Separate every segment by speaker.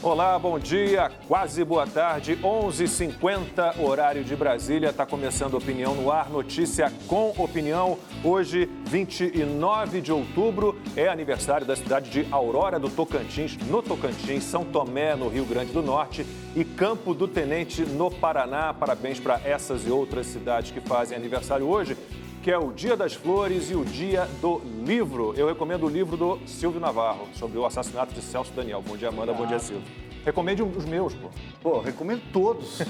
Speaker 1: Olá, bom dia, quase boa tarde, 11h50, horário de Brasília. Está começando Opinião no Ar, notícia com opinião. Hoje, 29 de outubro, é aniversário da cidade de Aurora do Tocantins, no Tocantins, São Tomé, no Rio Grande do Norte e Campo do Tenente, no Paraná. Parabéns para essas e outras cidades que fazem aniversário hoje, que é o Dia das Flores e o Dia do Livro. Eu recomendo o livro do Silvio Navarro, sobre o assassinato de Celso Daniel. Bom dia, Amanda. Bom dia, Silvio. Recomende os meus, pô.
Speaker 2: Pô, recomendo todos.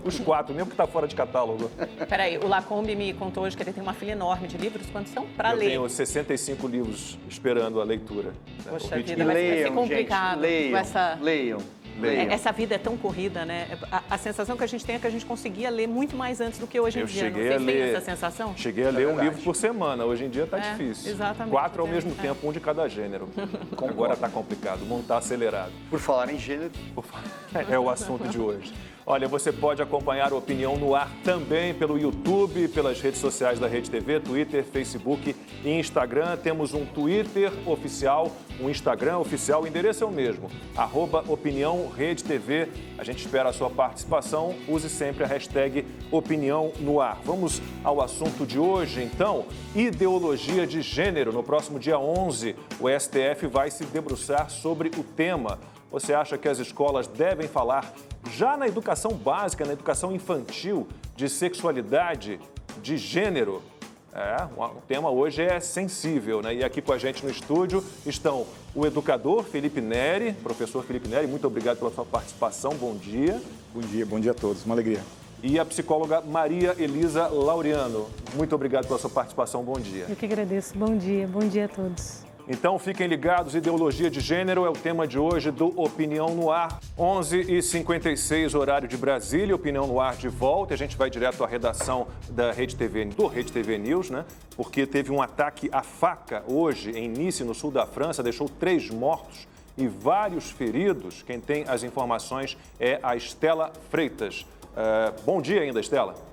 Speaker 1: Os 4, mesmo que tá fora de catálogo.
Speaker 3: Peraí, o Lacombe me contou hoje que ele tem uma fila enorme de livros. Quantos são para ler?
Speaker 1: Eu tenho 65 livros esperando a leitura.
Speaker 3: Poxa vida, vai ser complicado.
Speaker 2: Gente, leiam.
Speaker 3: Essa vida é tão corrida, né? A sensação que a gente tem é que a gente conseguia ler muito mais antes do que hoje em dia. Não sei se tem essa sensação?
Speaker 1: Cheguei a ler um livro por semana. Hoje em dia tá difícil.
Speaker 3: Exatamente.
Speaker 1: 4 ao mesmo tempo, um de cada gênero. Agora tá complicado, o mundo tá acelerado.
Speaker 2: Por falar em gênero...
Speaker 1: É o assunto de hoje. Olha, você pode acompanhar a Opinião no Ar também pelo YouTube, pelas redes sociais da Rede TV, Twitter, Facebook e Instagram. Temos um Twitter oficial, um Instagram oficial, o endereço é o mesmo, @OpiniãoRedeTV. A gente espera a sua participação, use sempre a hashtag Opinião no Ar. Vamos ao assunto de hoje, então, ideologia de gênero. No próximo dia 11, o STF vai se debruçar sobre o tema. Você acha que as escolas devem falar, já na educação básica, na educação infantil, de sexualidade, de gênero? O tema hoje é sensível, né? E aqui com a gente no estúdio estão o educador Felipe Neri. Professor Felipe Neri, muito obrigado pela sua participação. Bom dia.
Speaker 4: Bom dia a todos. Uma alegria.
Speaker 1: E a psicóloga Maria Elisa Laureano. Muito obrigado pela sua participação. Bom dia.
Speaker 5: Eu que agradeço. Bom dia a todos.
Speaker 1: Então, fiquem ligados, ideologia de gênero é o tema de hoje do Opinião no Ar. 11h56, horário de Brasília, Opinião no Ar de volta. A gente vai direto à redação da Rede TV, do Rede TV News, né? Porque teve um ataque à faca hoje em Nice, no sul da França, deixou 3 mortos e vários feridos. Quem tem as informações é a Estela Freitas. Bom dia ainda, Estela.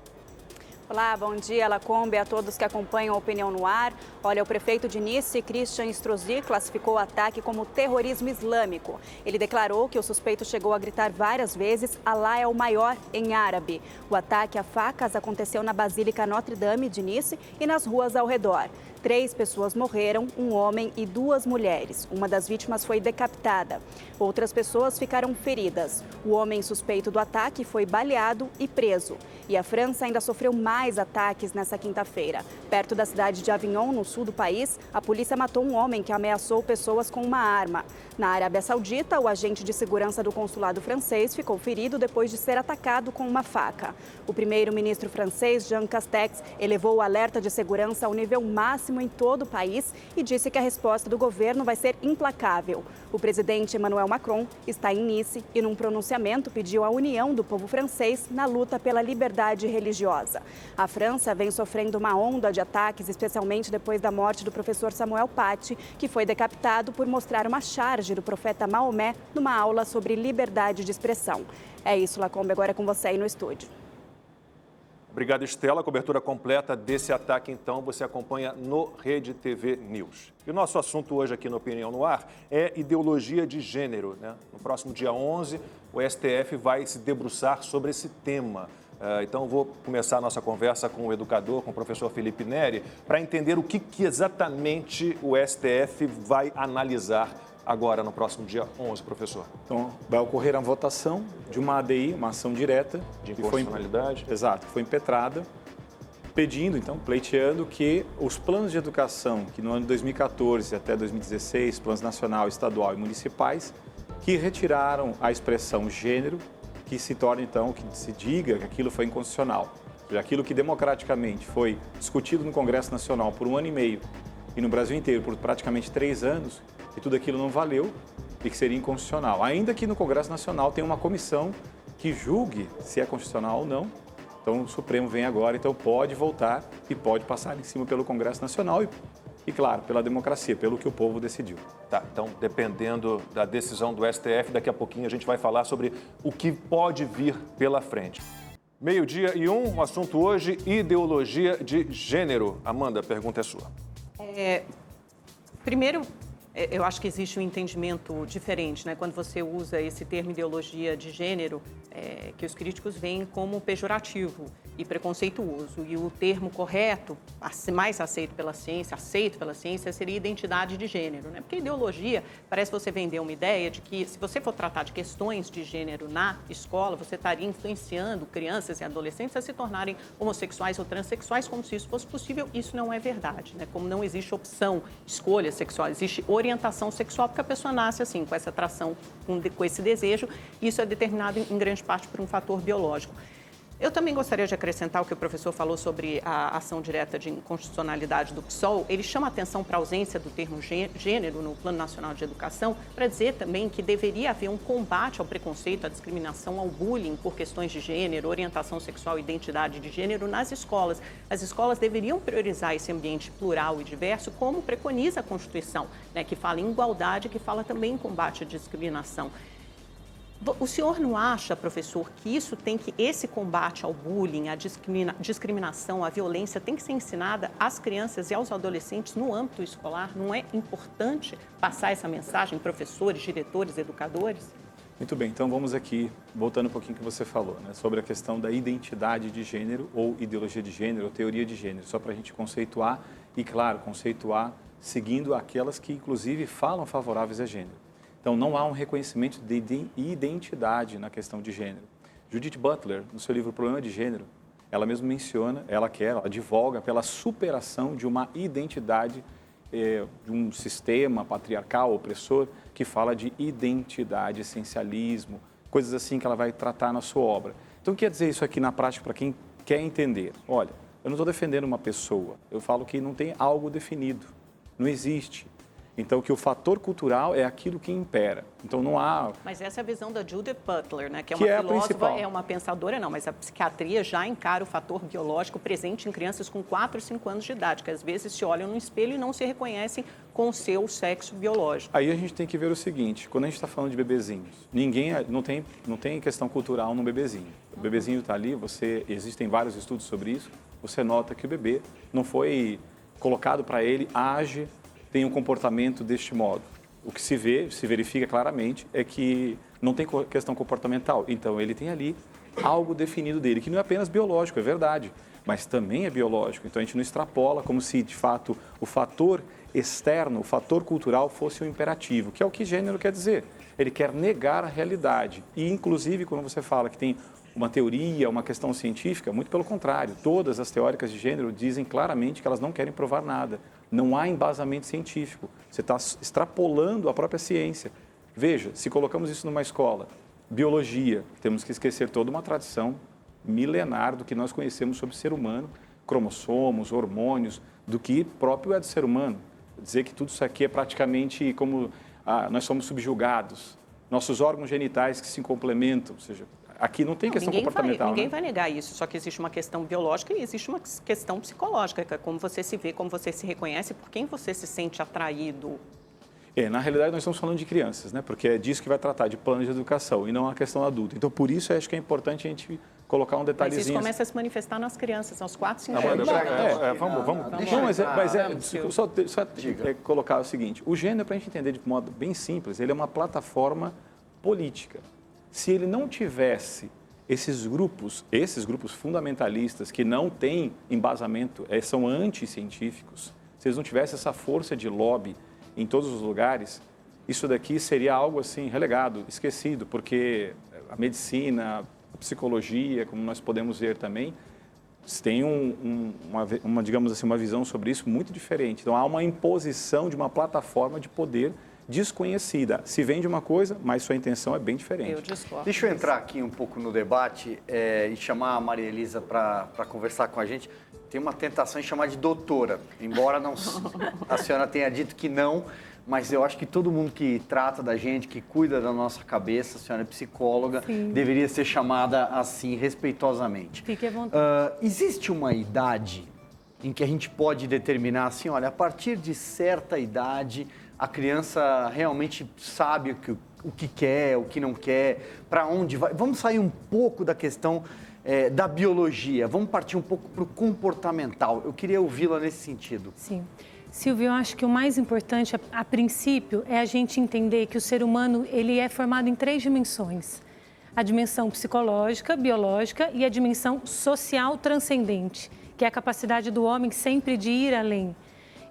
Speaker 6: Olá, bom dia, Lacombe, a todos que acompanham a Opinião no Ar. Olha, o prefeito de Nice, Christian Estrosi, classificou o ataque como terrorismo islâmico. Ele declarou que o suspeito chegou a gritar várias vezes, Alá é o maior, em árabe. O ataque a facas aconteceu na Basílica Notre-Dame de Nice e nas ruas ao redor. 3 pessoas morreram, um homem e 2 mulheres. Uma das vítimas foi decapitada. Outras pessoas ficaram feridas. O homem suspeito do ataque foi baleado e preso. E a França ainda sofreu mais ataques nessa quinta-feira. Perto da cidade de Avignon, no sul do país, a polícia matou um homem que ameaçou pessoas com uma arma. Na Arábia Saudita, o agente de segurança do consulado francês ficou ferido depois de ser atacado com uma faca. O primeiro-ministro francês, Jean Castex, elevou o alerta de segurança ao nível máximo em todo o país e disse que a resposta do governo vai ser implacável. O presidente Emmanuel Macron está em Nice e, num pronunciamento, pediu a união do povo francês na luta pela liberdade religiosa. A França vem sofrendo uma onda de ataques, especialmente depois da morte do professor Samuel Paty, que foi decapitado por mostrar uma charge do profeta Maomé numa aula sobre liberdade de expressão. É isso, Lacombe, agora é com você aí no estúdio.
Speaker 1: Obrigado, Estela. A cobertura completa desse ataque, então, você acompanha no Rede TV News. E o nosso assunto hoje aqui no Opinião no Ar é ideologia de gênero, né? No próximo dia 11, o STF vai se debruçar sobre esse tema. Então, vou começar a nossa conversa com o educador, com o professor Felipe Neri, para entender o que exatamente o STF vai analisar agora no próximo dia 11, professor.
Speaker 4: Então, vai ocorrer a votação de uma ADI, uma ação direta.
Speaker 1: De inconstitucionalidade.
Speaker 4: Exato, que foi impetrada, pedindo, então, pleiteando que os planos de educação, que no ano de 2014 até 2016, planos nacional, estadual e municipais, que retiraram a expressão gênero, que se torne, então, que se diga que aquilo foi inconstitucional. Aquilo que democraticamente foi discutido no Congresso Nacional por 1 ano e meio e no Brasil inteiro por praticamente 3 anos, e tudo aquilo não valeu e que seria inconstitucional. Ainda que no Congresso Nacional tenha uma comissão que julgue se é constitucional ou não. Então, o Supremo vem agora, então pode voltar e pode passar em cima pelo Congresso Nacional e, claro, pela democracia, pelo que o povo decidiu.
Speaker 1: Tá, então, dependendo da decisão do STF, daqui a pouquinho a gente vai falar sobre o que pode vir pela frente. 12:01, o assunto hoje, ideologia de gênero. Amanda, a pergunta é sua.
Speaker 3: Primeiro, Eu acho que existe um entendimento diferente, né? Quando você usa esse termo ideologia de gênero, que os críticos veem como pejorativo e preconceituoso. E o termo correto, mais aceito pela ciência, seria identidade de gênero, né? Porque ideologia parece você vender uma ideia de que, se você for tratar de questões de gênero na escola, você estaria influenciando crianças e adolescentes a se tornarem homossexuais ou transexuais, como se isso fosse possível. Isso não é verdade, né? Como não existe opção, escolha sexual, existe orientação sexual, porque a pessoa nasce assim, com essa atração, com esse desejo, e isso é determinado em grande parte por um fator biológico. Eu também gostaria de acrescentar o que o professor falou sobre a ação direta de inconstitucionalidade do PSOL. Ele chama atenção para a ausência do termo gênero no Plano Nacional de Educação, para dizer também que deveria haver um combate ao preconceito, à discriminação, ao bullying por questões de gênero, orientação sexual e identidade de gênero nas escolas. As escolas deveriam priorizar esse ambiente plural e diverso, como preconiza a Constituição, né, que fala em igualdade, que fala também em combate à discriminação. O senhor não acha, professor, que esse combate ao bullying, à discriminação, à violência tem que ser ensinada às crianças e aos adolescentes no âmbito escolar? Não é importante passar essa mensagem, professores, diretores, educadores?
Speaker 4: Muito bem, então vamos aqui, voltando um pouquinho que você falou, né, sobre a questão da identidade de gênero ou ideologia de gênero ou teoria de gênero, só para a gente conceituar e, claro, conceituar seguindo aquelas que, inclusive, falam favoráveis a gênero. Então, não há um reconhecimento de identidade na questão de gênero. Judith Butler, no seu livro O Problema de Gênero, ela mesma menciona, ela advoga pela superação de uma identidade, de um sistema patriarcal, opressor, que fala de identidade, essencialismo, coisas assim que ela vai tratar na sua obra. Então, o que quer dizer isso aqui na prática para quem quer entender? Olha, eu não estou defendendo uma pessoa, eu falo que não tem algo definido, não existe. Então, que o fator cultural é aquilo que impera. Então, não há...
Speaker 3: Mas essa é a visão da Judith Butler, né? Que é uma filósofa, é uma pensadora, não, mas a psiquiatria já encara o fator biológico presente em crianças com 4 e 5 anos de idade, que às vezes se olham no espelho e não se reconhecem com o seu sexo biológico.
Speaker 4: Aí a gente tem que ver o seguinte, quando a gente está falando de bebezinhos, não tem questão cultural no bebezinho. O bebezinho está ali, existem vários estudos sobre isso, você nota que o bebê não foi colocado para ele, age, tem um comportamento deste modo. O que se verifica claramente é que não tem questão comportamental. Então, ele tem ali algo definido dele, que não é apenas biológico, é verdade, mas também é biológico. Então, a gente não extrapola como se, de fato, o fator externo, o fator cultural fosse um imperativo, que é o que gênero quer dizer. Ele quer negar a realidade. E, inclusive, quando você fala que tem uma teoria, uma questão científica, muito pelo contrário. Todas as teóricas de gênero dizem claramente que elas não querem provar nada. Não há embasamento científico. Você está extrapolando a própria ciência. Veja, se colocamos isso numa escola, biologia, temos que esquecer toda uma tradição milenar do que nós conhecemos sobre o ser humano, cromossomos, hormônios, do que próprio é do ser humano. Dizer que tudo isso aqui é praticamente como nós somos subjugados, nossos órgãos genitais que se complementam, ou seja, aqui não tem questão comportamental.
Speaker 3: Ninguém vai negar isso, só que existe uma questão biológica e existe uma questão psicológica, que é como você se vê, como você se reconhece, por quem você se sente atraído.
Speaker 4: Na realidade, nós estamos falando de crianças, né? Porque é disso que vai tratar, de plano de educação, e não a questão adulta. Então, por isso, acho que é importante a gente colocar um detalhezinho.
Speaker 3: Mas isso começa a se manifestar nas crianças, aos 4, 5
Speaker 4: anos.
Speaker 3: Vamos.
Speaker 4: Só colocar o seguinte, o gênero, para a gente entender de modo bem simples, ele é uma plataforma política. Se ele não tivesse esses grupos fundamentalistas que não têm embasamento, são anticientíficos, se eles não tivessem essa força de lobby em todos os lugares, isso daqui seria algo assim relegado, esquecido, porque a medicina, a psicologia, como nós podemos ver também, tem digamos assim, uma visão sobre isso muito diferente. Então há uma imposição de uma plataforma de poder desconhecida. Se vende uma coisa, mas sua intenção é bem diferente.
Speaker 3: Eu discordo.
Speaker 2: Deixa eu entrar aqui um pouco no debate e chamar a Maria Elisa para conversar com a gente. Tem uma tentação em chamar de doutora, embora a senhora tenha dito que não, mas eu acho que todo mundo que trata da gente, que cuida da nossa cabeça, a senhora é psicóloga,
Speaker 5: Sim.
Speaker 2: deveria ser chamada assim, respeitosamente.
Speaker 5: Fique à vontade.
Speaker 2: Existe uma idade em que a gente pode determinar assim, olha, a partir de certa idade, a criança realmente sabe o que quer, o que não quer, para onde vai. Vamos sair um pouco da questão da biologia, vamos partir um pouco para o comportamental. Eu queria ouvi-la nesse sentido.
Speaker 5: Sim. Silvio, eu acho que o mais importante, a princípio, é a gente entender que o ser humano ele é formado em 3 dimensões. A dimensão psicológica, biológica e a dimensão social transcendente, que é a capacidade do homem sempre de ir além.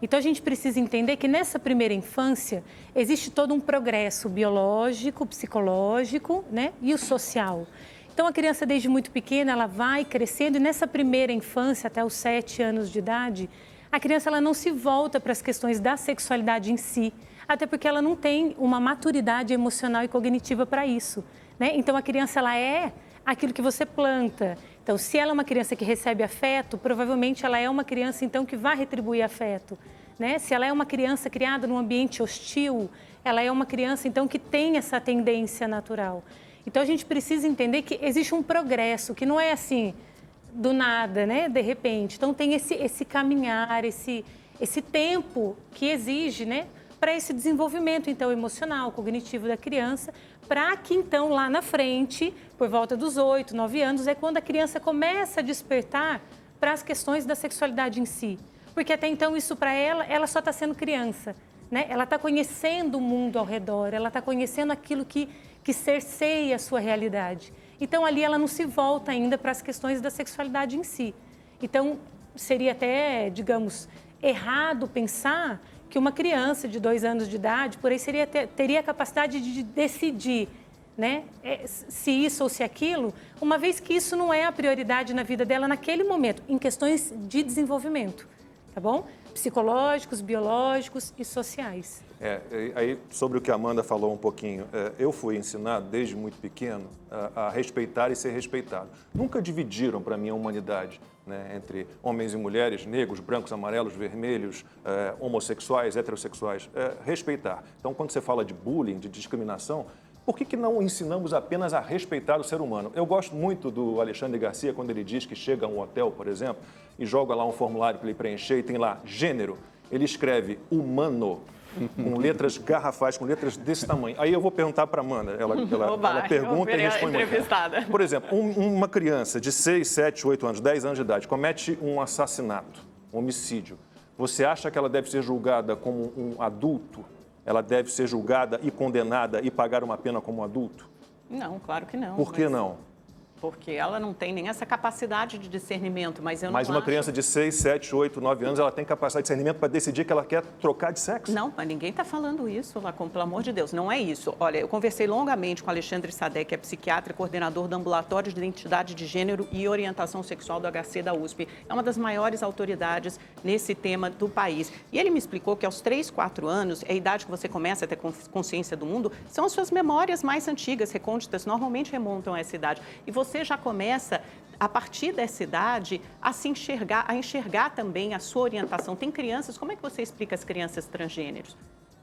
Speaker 5: Então, a gente precisa entender que nessa primeira infância existe todo um progresso biológico, psicológico, né, e o social. Então, a criança, desde muito pequena, ela vai crescendo e nessa primeira infância, até os 7 anos de idade, a criança ela não se volta para as questões da sexualidade em si, até porque ela não tem uma maturidade emocional e cognitiva para isso, né? Então, a criança ela é aquilo que você planta. Então, se ela é uma criança que recebe afeto, provavelmente ela é uma criança, então, que vai retribuir afeto, né? Se ela é uma criança criada num ambiente hostil, ela é uma criança, então, que tem essa tendência natural. Então, a gente precisa entender que existe um progresso, que não é assim, do nada, né? De repente. Então, tem esse caminhar, esse tempo que exige, né? Para esse desenvolvimento, então, emocional, cognitivo da criança, para que, então, lá na frente, por volta dos 8, 9 anos, é quando a criança começa a despertar para as questões da sexualidade em si. Porque até então, isso para ela só está sendo criança, né? Ela está conhecendo o mundo ao redor, ela está conhecendo aquilo que cerceia a sua realidade. Então, ali ela não se volta ainda para as questões da sexualidade em si. Então, seria até, digamos, errado pensar que uma criança de 2 anos de idade, por aí, teria a capacidade de decidir, né, se isso ou se aquilo, uma vez que isso não é a prioridade na vida dela naquele momento, em questões de desenvolvimento, tá bom? Psicológicos, biológicos e sociais.
Speaker 1: Aí, sobre o que a Amanda falou um pouquinho, eu fui ensinado desde muito pequeno a respeitar e ser respeitado. Nunca dividiram para mim a humanidade, né, entre homens e mulheres, negros, brancos, amarelos, vermelhos, homossexuais, heterossexuais. Respeitar. Então, quando você fala de bullying, de discriminação, por que não ensinamos apenas a respeitar o ser humano? Eu gosto muito do Alexandre Garcia, quando ele diz que chega a um hotel, por exemplo, e joga lá um formulário para ele preencher e tem lá gênero. Ele escreve humano, com letras garrafais, com letras desse tamanho. Aí eu vou perguntar para a Amanda, ela pergunta e responde. Por exemplo, uma criança de 6, 7, 8 anos, 10 anos de idade, comete um assassinato, um homicídio. Você acha que ela deve ser julgada como um adulto? Ela deve ser julgada e condenada e pagar uma pena como um adulto?
Speaker 3: Não, claro que não.
Speaker 1: Por que não?
Speaker 3: Porque ela não tem nem essa capacidade de discernimento, mas eu não
Speaker 1: Mas uma
Speaker 3: acho...
Speaker 1: criança de 6, 7, 8, 9 anos, ela tem capacidade de discernimento para decidir que ela quer trocar de sexo?
Speaker 3: Não, mas ninguém está falando isso, Lacom, pelo amor de Deus. Não é isso. Olha, eu conversei longamente com Alexandre Sadek, que é psiquiatra e coordenador do Ambulatório de Identidade de Gênero e Orientação Sexual do HC da USP. É uma das maiores autoridades nesse tema do país. E ele me explicou que aos 3, 4 anos, é a idade que você começa a ter consciência do mundo, são as suas memórias mais antigas, recônditas, normalmente remontam a essa idade. E você já começa, a partir dessa idade, a enxergar também a sua orientação. Tem crianças, como é que você explica as crianças transgêneros?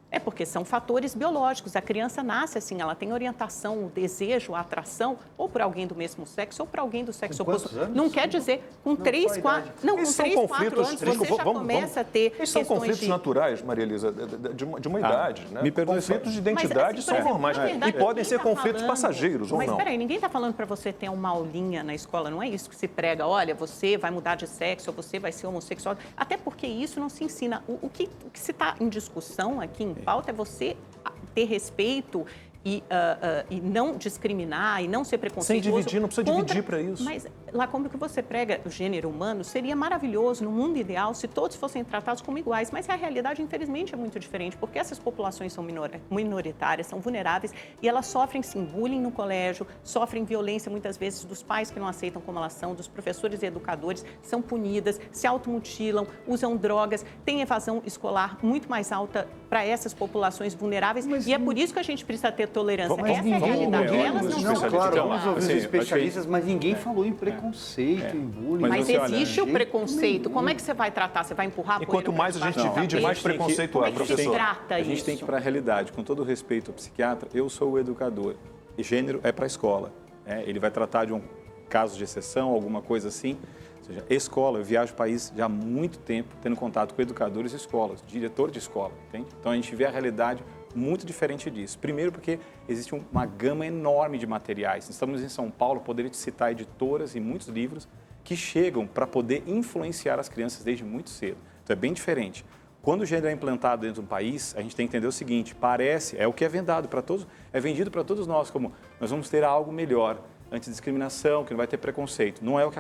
Speaker 3: É porque são fatores biológicos. A criança nasce assim, ela tem orientação, o desejo, a atração, ou por alguém do mesmo sexo, ou por alguém do sexo oposto. Não quer dizer, com 3, 4... Não, com 3, 4 anos, você já começa a ter
Speaker 1: questões são conflitos naturais, Maria Elisa, de uma idade, né?
Speaker 4: Me perdoe,
Speaker 1: conflitos de identidade são normais. E podem ser conflitos passageiros, ou não.
Speaker 3: Mas peraí, ninguém está falando para você ter uma aulinha na escola, não é isso que se prega. Olha, você vai mudar de sexo, ou você vai ser homossexual. Até porque isso não se ensina. O que se está em discussão aqui em pauta é você ter respeito e não discriminar e não ser preconceituoso.
Speaker 1: Sem dividir, não precisa dividir para isso.
Speaker 3: Mas lá como que você prega o gênero humano, seria maravilhoso, no mundo ideal, se todos fossem tratados como iguais. Mas a realidade, infelizmente, é muito diferente, porque essas populações são minoritárias, são vulneráveis e elas sofrem, sim, bullying no colégio, sofrem violência, muitas vezes, dos pais que não aceitam como elas são, dos professores e educadores, são punidas, se automutilam, usam drogas, tem evasão escolar muito mais alta para essas populações vulneráveis. E é por isso que a gente precisa ter tolerância. Essa é a realidade. Elas não são.
Speaker 2: Claro, vamos ouvir os especialistas, mas ninguém falou em preconceito, em bullying.
Speaker 3: Mas existe o preconceito. Como é que você vai tratar? Você vai empurrar?
Speaker 1: E quanto mais a gente divide, mais preconceito é, professor.
Speaker 4: A gente tem que ir para a realidade. Com todo o respeito ao psiquiatra, eu sou o educador. E gênero é para a escola. Ele vai tratar de um caso de exceção, alguma coisa assim. Ou seja, escola, eu viajo o país já há muito tempo, tendo contato com educadores de escolas, diretor de escola, entende? Então a gente vê a realidade muito diferente disso. Primeiro porque existe uma gama enorme de materiais. Estamos em São Paulo, poderia te citar editoras e muitos livros que chegam para poder influenciar as crianças desde muito cedo. Então é bem diferente. Quando o gênero é implantado dentro de um país, a gente tem que entender o seguinte, é o que é vendido para todos nós, como nós vamos ter algo melhor, antidiscriminação, que não vai ter preconceito. Não é o que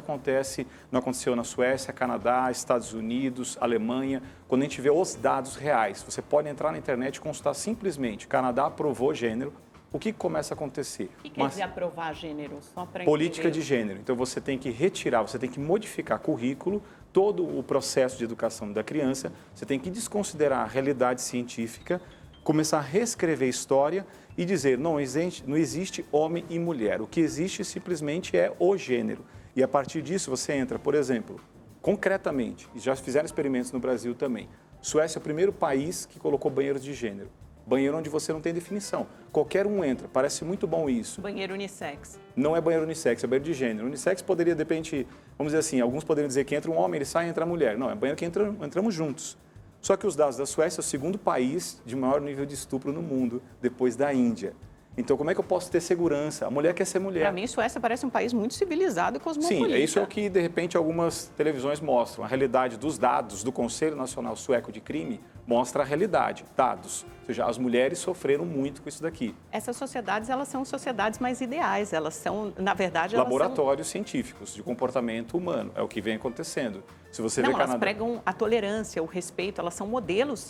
Speaker 4: não aconteceu na Suécia, Canadá, Estados Unidos, Alemanha. Quando a gente vê os dados reais, você pode entrar na internet e consultar simplesmente, Canadá aprovou gênero, o que começa a acontecer?
Speaker 3: O que quer dizer aprovar gênero? Só para
Speaker 4: política
Speaker 3: entender.
Speaker 4: de gênero. Então, você tem que retirar, você tem que modificar currículo, todo o processo de educação da criança, você tem que desconsiderar a realidade científica, começar a reescrever história e dizer, não existe homem e mulher. O que existe simplesmente é o gênero. E a partir disso, você entra, por exemplo, concretamente, e já fizeram experimentos no Brasil também, Suécia é o primeiro país que colocou banheiros de gênero. Banheiro onde você não tem definição. Qualquer um entra. Parece muito bom isso.
Speaker 3: Banheiro unissex.
Speaker 4: Não é banheiro unissex, é banheiro de gênero. Unissex poderia, de repente, vamos dizer assim, alguns poderiam dizer que entra um homem, ele sai e entra a mulher. Não, é banheiro que entramos juntos. Só que os dados da Suécia é o segundo país de maior nível de estupro no mundo, depois da Índia. Então, como é que eu posso ter segurança? A mulher quer ser mulher.
Speaker 3: Para mim, Suécia parece um país muito civilizado e cosmopolita.
Speaker 4: Sim, isso é o que, de repente, algumas televisões mostram. A realidade dos dados do Conselho Nacional Sueco de Crime mostra a realidade, dados. Ou seja, as mulheres sofreram muito com isso daqui.
Speaker 3: Essas sociedades, elas são sociedades mais ideais. Elas são, na verdade,
Speaker 4: laboratórios científicos de comportamento humano. É o que vem acontecendo. Se você vê
Speaker 3: elas
Speaker 4: Canadá...
Speaker 3: pregam a tolerância, o respeito. Elas são modelos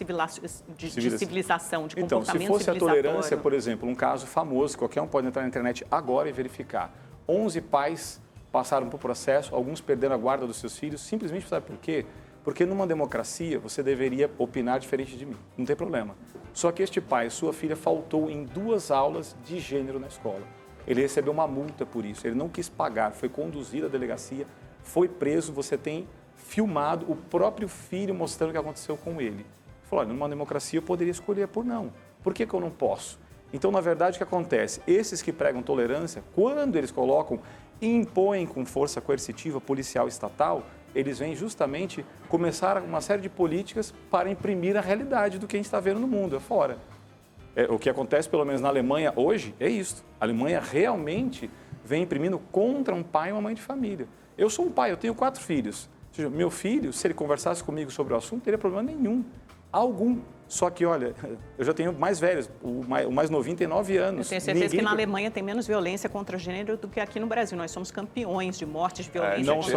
Speaker 3: de civilização, de comportamento
Speaker 4: Então, se fosse a
Speaker 3: civilizatório.
Speaker 4: tolerância, por exemplo, um caso famoso, qualquer um pode entrar na internet agora e verificar. 11 pais passaram por processo, alguns perderam a guarda dos seus filhos, simplesmente sabe por quê? Porque numa democracia você deveria opinar diferente de mim, não tem problema. Só que este pai, sua filha, faltou em 2 aulas de gênero na escola. Ele recebeu uma multa por isso, ele não quis pagar, foi conduzido à delegacia, foi preso, você tem filmado o próprio filho mostrando o que aconteceu com ele. Ele falou, olha, numa democracia eu poderia escolher por não. Por que eu não posso? Então, na verdade, o que acontece? Esses que pregam tolerância, quando eles colocam e impõem com força coercitiva policial estatal, eles vêm justamente começar uma série de políticas para imprimir a realidade do que a gente está vendo no mundo, fora. O que acontece, pelo menos na Alemanha hoje, é isso. A Alemanha realmente vem imprimindo contra um pai e uma mãe de família. Eu sou um pai, eu tenho 4 filhos. Ou seja, meu filho, se ele conversasse comigo sobre o assunto, não teria problema nenhum. Algum. Só que, olha, eu já tenho mais velhos, o mais novinho tem 9 anos.
Speaker 3: Eu tenho certeza que na Alemanha tem menos violência contra gênero do que aqui no Brasil. Nós somos campeões de mortes de violência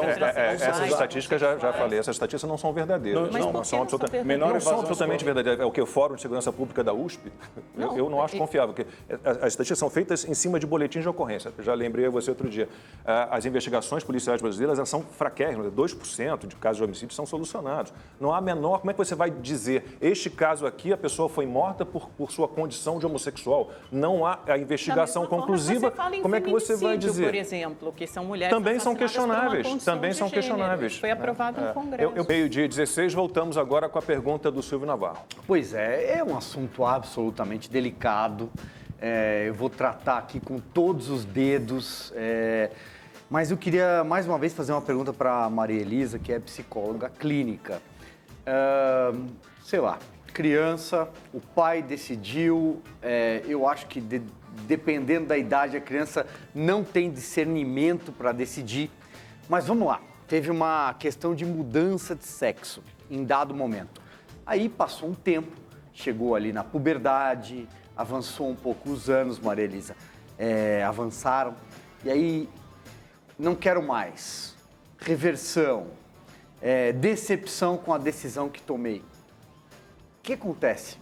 Speaker 1: essas estatísticas, já falei, essas estatísticas não são verdadeiras.
Speaker 3: Não são
Speaker 1: absolutamente verdadeiras. É o que? O Fórum de Segurança Pública da USP? Eu não acho confiável, porque as estatísticas são feitas em cima de boletins de ocorrência. Eu já lembrei a você outro dia. As investigações policiais brasileiras, elas são fraquérrimas. 2% de casos de homicídio são solucionados. Não há menor... Como é que você vai dizer, este caso aqui, a pessoa foi morta por sua condição de homossexual? Não há a investigação conclusiva. Como é que você vai dizer?
Speaker 3: Por exemplo, que são mulheres
Speaker 1: também são questionáveis. Também são questionáveis.
Speaker 3: Foi aprovado no Congresso.
Speaker 1: Meio-dia 16, voltamos agora com a pergunta do Silvio Navarro.
Speaker 2: Pois é um assunto absolutamente delicado. Eu vou tratar aqui com todos os dedos. Mas eu queria, mais uma vez, fazer uma pergunta para a Maria Elisa, que é psicóloga clínica. Sei lá, criança, o pai decidiu, eu acho que dependendo da idade, a criança não tem discernimento para decidir. Mas vamos lá, teve uma questão de mudança de sexo em dado momento. Aí passou um tempo, chegou ali na puberdade, avançou um pouco os anos, Maria Elisa, avançaram, e aí não quero mais, reversão, decepção com a decisão que tomei. O que acontece?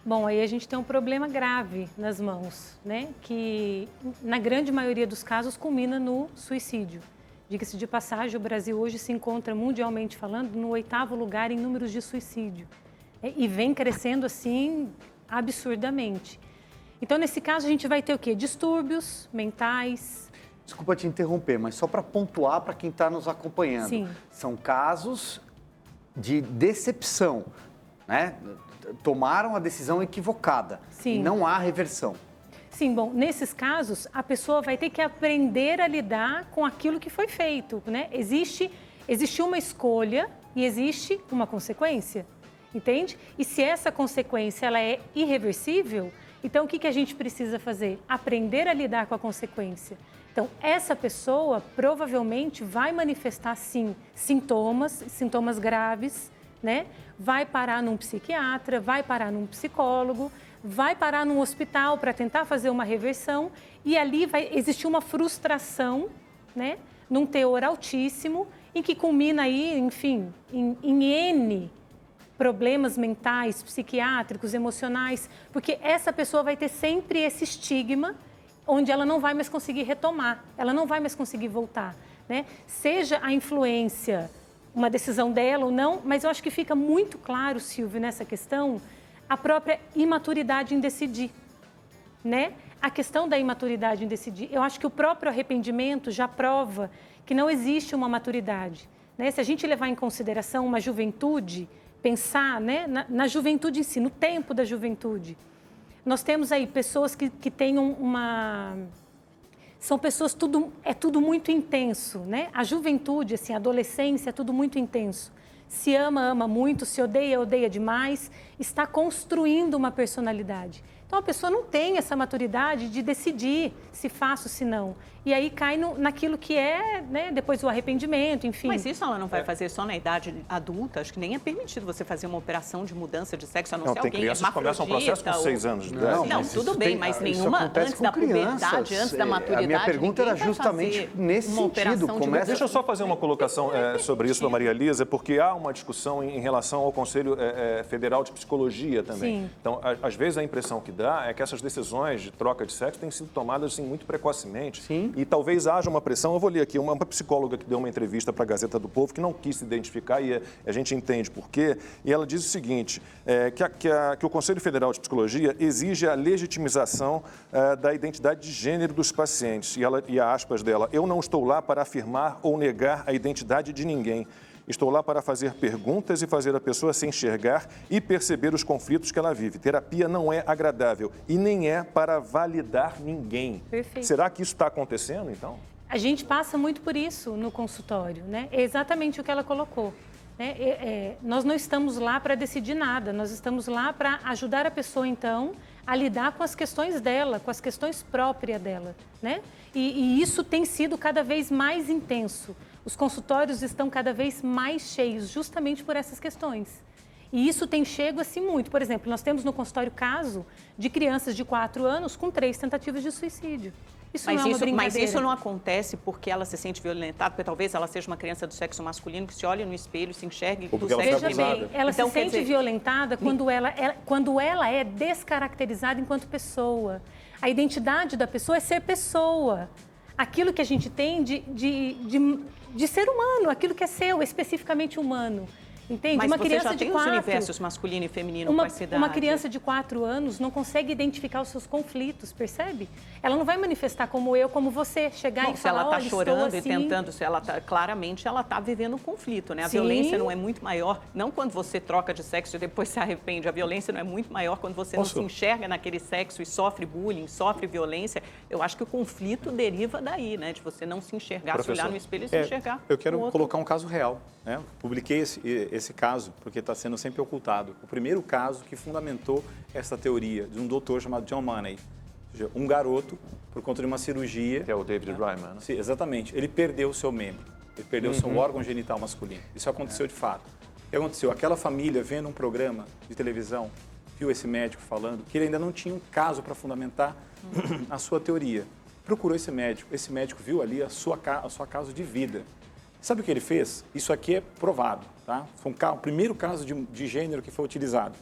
Speaker 5: Bom, aí a gente tem um problema grave nas mãos, né? Que na grande maioria dos casos culmina no suicídio. Diga-se de passagem, o Brasil hoje se encontra, mundialmente falando, no 8º lugar em números de suicídio. E vem crescendo assim absurdamente. Então, nesse caso, a gente vai ter o quê? Distúrbios mentais.
Speaker 2: Desculpa te interromper, mas só para pontuar para quem está nos acompanhando.
Speaker 5: Sim.
Speaker 2: São casos de decepção, né? Tomaram a decisão equivocada.
Speaker 5: Sim.
Speaker 2: E não há reversão.
Speaker 5: Sim, bom, nesses casos, a pessoa vai ter que aprender a lidar com aquilo que foi feito, né? Existe uma escolha e existe uma consequência, entende? E se essa consequência ela é irreversível, então o que a gente precisa fazer? Aprender a lidar com a consequência. Então, essa pessoa provavelmente vai manifestar, sim, sintomas graves, né? Vai parar num psiquiatra, vai parar num psicólogo, vai parar num hospital para tentar fazer uma reversão e ali vai existir uma frustração, né? Num teor altíssimo, em que culmina aí, enfim, em N problemas mentais, psiquiátricos, emocionais, porque essa pessoa vai ter sempre esse estigma onde ela não vai mais conseguir retomar, ela não vai mais conseguir voltar, né? Seja a influência, uma decisão dela ou não, mas eu acho que fica muito claro, Silvio, nessa questão, a própria imaturidade em decidir, né? A questão da imaturidade em decidir, eu acho que o próprio arrependimento já prova que não existe uma maturidade, né? Se a gente levar em consideração uma juventude, pensar, né, na juventude em si, no tempo da juventude, nós temos aí pessoas que têm são pessoas, tudo muito intenso, né? A juventude, assim, a adolescência, é tudo muito intenso. Se ama, ama muito, se odeia, odeia demais, está construindo uma personalidade. Então, a pessoa não tem essa maturidade de decidir se faço, se não. E aí cai naquilo que é, né, depois o arrependimento, enfim.
Speaker 3: Mas isso ela não vai fazer só na idade adulta? Acho que nem é permitido você fazer uma operação de mudança de sexo, a não ser
Speaker 1: tem
Speaker 3: alguém
Speaker 1: crianças que começam o processo com 6 anos de idade.
Speaker 3: Não, tudo bem, mas nenhuma antes da puberdade, antes da maturidade.
Speaker 2: A minha pergunta era justamente nesse sentido.
Speaker 1: Deixa eu só fazer uma colocação sobre isso da Maria Elisa, porque há uma discussão em relação ao Conselho Federal de Psicologia também.
Speaker 5: Sim.
Speaker 1: Então, às vezes a impressão que dá é que essas decisões de troca de sexo têm sido tomadas assim, muito precocemente.
Speaker 2: Sim.
Speaker 1: E talvez haja uma pressão. Eu vou ler aqui uma psicóloga que deu uma entrevista para a Gazeta do Povo, que não quis se identificar e a gente entende por quê. E ela diz o seguinte, que o Conselho Federal de Psicologia exige a legitimização da identidade de gênero dos pacientes. E a aspas dela, eu não estou lá para afirmar ou negar a identidade de ninguém. Estou lá para fazer perguntas e fazer a pessoa se enxergar e perceber os conflitos que ela vive. Terapia não é agradável e nem é para validar ninguém.
Speaker 5: Perfeito.
Speaker 1: Será que isso está acontecendo, então?
Speaker 5: A gente passa muito por isso no consultório, né? É exatamente o que ela colocou, né? Nós não estamos lá para decidir nada, nós estamos lá para ajudar a pessoa, então, a lidar com as questões dela, com as questões próprias dela, né? E isso tem sido cada vez mais intenso. Os consultórios estão cada vez mais cheios, justamente por essas questões. E isso tem chego assim muito. Por exemplo, nós temos no consultório caso de crianças de 4 anos com 3 tentativas de suicídio. Isso não é uma brincadeira.
Speaker 3: Mas isso não acontece porque ela se sente violentada, porque talvez ela seja uma criança do sexo masculino que se olha no espelho, se enxergue do sexo
Speaker 5: Veja
Speaker 3: feminino.
Speaker 5: bem, ela
Speaker 3: Então,
Speaker 5: se sente violentada quando ela é descaracterizada enquanto pessoa. A identidade da pessoa é ser pessoa. Aquilo que a gente tem de ser humano, aquilo que é seu, especificamente humano. Entende?
Speaker 3: Mas
Speaker 5: uma
Speaker 3: você
Speaker 5: criança
Speaker 3: já
Speaker 5: de
Speaker 3: tem
Speaker 5: 4,
Speaker 3: os universos masculino e feminino com essa idade.
Speaker 5: Uma criança de 4 anos não consegue identificar os seus conflitos, percebe? Ela não vai manifestar como eu, como você, chegar e falar,
Speaker 3: se ela está chorando
Speaker 5: assim.
Speaker 3: e tentando, claramente ela está vivendo um conflito, né? A
Speaker 5: Sim.
Speaker 3: violência não é muito maior, não quando você troca de sexo e depois se arrepende, a violência não é muito maior quando você não se enxerga naquele sexo e sofre bullying, sofre violência. Eu acho que o conflito deriva daí, né? De você não se enxergar, se olhar no espelho e se enxergar.
Speaker 4: Eu quero colocar um caso real, né? Publiquei esse caso porque está sendo sempre ocultado. O primeiro caso que fundamentou essa teoria de um doutor chamado John Money, ou seja, um garoto, por conta de uma cirurgia...
Speaker 1: Que é o David Ryman, né?
Speaker 4: Sim, exatamente. Ele perdeu o seu membro, ele perdeu o seu órgão genital masculino. Isso aconteceu de fato. O que aconteceu? Aquela família, vendo um programa de televisão, viu esse médico falando que ele ainda não tinha um caso para fundamentar a sua teoria. Procurou esse médico viu ali a sua causa de vida. Sabe o que ele fez? Isso aqui é provado, tá? Foi o primeiro caso de gênero que foi utilizado.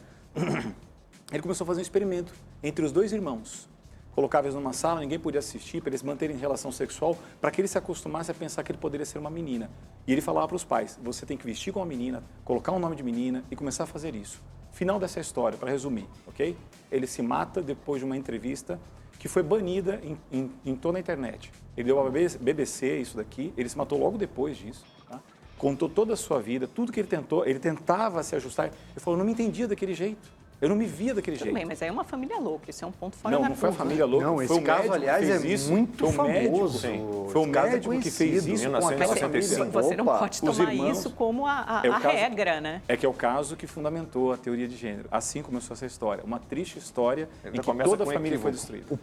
Speaker 4: Ele começou a fazer um experimento entre os 2 irmãos. Colocava eles numa sala, ninguém podia assistir, para eles manterem relação sexual, para que ele se acostumasse a pensar que ele poderia ser uma menina. E ele falava para os pais, você tem que vestir como uma menina, colocar um nome de menina e começar a fazer isso. Final dessa história, para resumir, ok? Ele se mata depois de uma entrevista que foi banida em toda a internet. Ele deu a BBC isso daqui, ele se matou logo depois disso, tá? Contou toda a sua vida, tudo que ele tentou, ele tentava se ajustar. Ele falou, eu não me entendia daquele jeito, eu não me via daquele jeito.
Speaker 3: Bem, mas aí é uma família louca, isso é um ponto fora da
Speaker 4: curva. Não foi a família louca,
Speaker 2: não,
Speaker 4: foi
Speaker 2: esse caso, aliás, é muito famoso.
Speaker 4: Foi o médico que fez isso com aquela família.
Speaker 3: Você não pode tomar isso como a regra, né?
Speaker 4: É que é o caso que fundamentou a teoria de gênero. Assim começou essa história. Uma triste história em que toda a família foi destruída.
Speaker 2: O